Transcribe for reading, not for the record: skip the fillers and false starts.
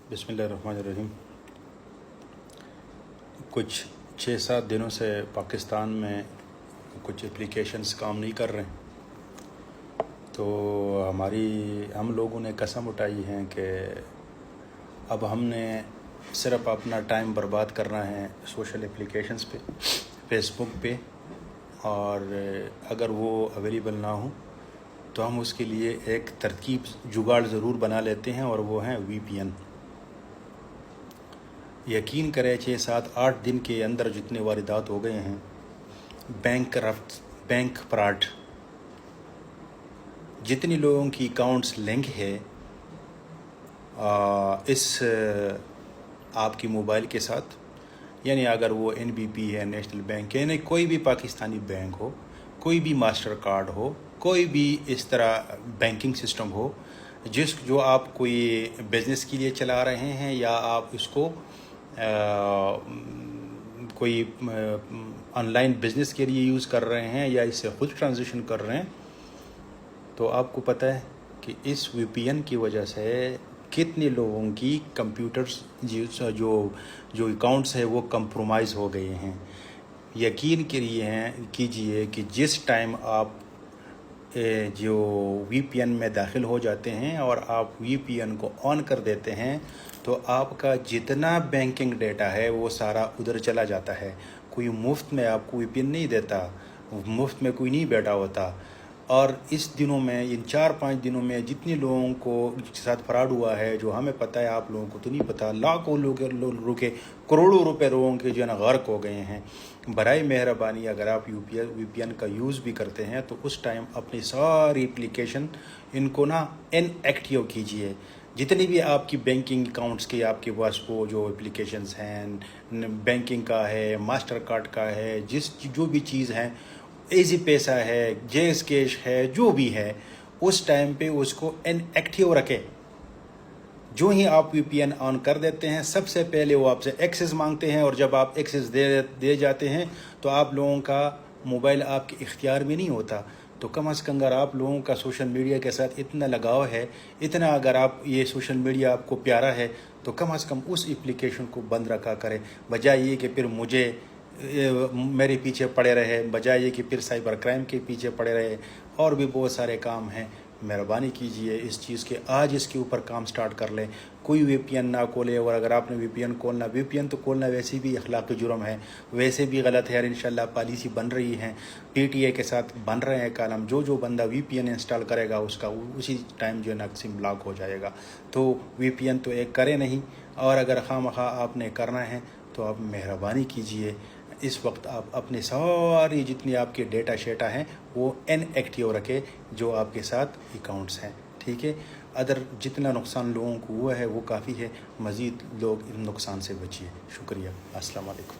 बिस्मिल्लाहिर्रहमानिर्रहीम। कुछ 6-7 दिनों से पाकिस्तान में कुछ एप्लीकेशंस काम नहीं कर रहे हैं, तो हम लोगों ने कसम उठाई है कि अब हमने सिर्फ अपना टाइम बर्बाद करना है सोशल एप्लीकेशंस पे, फेसबुक पे, और अगर वो अवेलेबल ना हो तो हम उसके लिए एक तरकीब जुगाड़ ज़रूर बना लेते हैं, और वो है VPN। यकीन करें 6-7-8 दिन के अंदर जितने वारदात हो गए हैं, बैंक फ्रॉड, जितने लोगों की अकाउंट्स लिंक है इस आपकी मोबाइल के साथ, यानी अगर वो NBP है, नेशनल बैंक है, यानी कोई भी पाकिस्तानी बैंक हो, कोई भी मास्टर कार्ड हो, कोई भी इस तरह बैंकिंग सिस्टम हो जो आप कोई बिज़नेस के लिए चला रहे हैं, या आप इसको कोई ऑनलाइन बिज़नेस के लिए यूज़ कर रहे हैं, या इससे खुद ट्रांजेक्शन कर रहे हैं, तो आपको पता है कि इस VPN की वजह से कितने लोगों की कंप्यूटर्स जो अकाउंट्स है वो कंप्रोमाइज़ हो गए हैं। यकीन कीजिए कि जिस टाइम आप जो VPN में दाखिल हो जाते हैं और आप VPN को ऑन कर देते हैं, तो आपका जितना बैंकिंग डेटा है वो सारा उधर चला जाता है। कोई मुफ्त में आपको VPN नहीं देता, मुफ्त में कोई नहीं बैठा होता। और इस दिनों में, इन 4-5 दिनों में जितने लोगों को साथ फ्रॉड हुआ है, जो हमें पता है, आप लोगों को तो नहीं पता, लाखों लोग करोड़ों रुपए लोगों के जो है गर्क हो गए हैं। बराए मेहरबानी अगर आप VPN का यूज़ भी करते हैं तो उस टाइम अपनी सारी एप्लीकेशन इनको इनएक्टिव कीजिए। जितनी भी आपकी बैंकिंग अकाउंट्स के आपके पास वो जो एप्लीकेशंस हैं, बैंकिंग का है, मास्टर कार्ड का है, जो भी चीज़ हैं, इजी पैसा है, जेस कैश है, जो भी है, उस टाइम पे उसको इनएक्टिव रखें। जो ही आप VPN ऑन कर देते हैं, सबसे पहले वो आपसे एक्सेस मांगते हैं, और जब आप एक्सेस दे जाते हैं तो आप लोगों का मोबाइल आपके इख्तियार में नहीं होता। तो कम अज़ कम अगर आप लोगों का सोशल मीडिया के साथ इतना लगाव है, इतना अगर आप ये सोशल मीडिया आपको प्यारा है, तो कम अज़ कम उस एप्लीकेशन को बंद रखा करें, बजाय ये कि फिर मेरे पीछे पड़े रहे, बजाय ये कि फिर साइबर क्राइम के पीछे पड़े रहे। और भी बहुत सारे काम हैं। मेहरबानी कीजिए इस चीज़ के, आज इसके ऊपर काम स्टार्ट कर लें। कोई VPN ना खोले, और अगर आपने VPN तो खोलना वैसे भी अखलाक़ी जुर्म है, वैसे भी गलत है। और इंशाल्लाह पॉलिसी बन रही है, PTA के साथ बन रहे हैं कालम। जो बंदा VPN इंस्टॉल करेगा उसका उसी टाइम जो है सिम ब्लॉक हो जाएगा। तो VPN तो एक करे नहीं, और अगर खामखा आपने करना है तो आप मेहरबानी कीजिए, इस वक्त आप अपने सारी जितनी आपके डेटा शेटा हैं वो इनएक्टिव रखें, जो आपके साथ अकाउंट्स हैं, ठीक है। अदर जितना नुकसान लोगों को हुआ है वो काफ़ी है, मज़ीद लोग इन नुकसान से बचिए। शुक्रिया। अस्सलाम वालेकुम।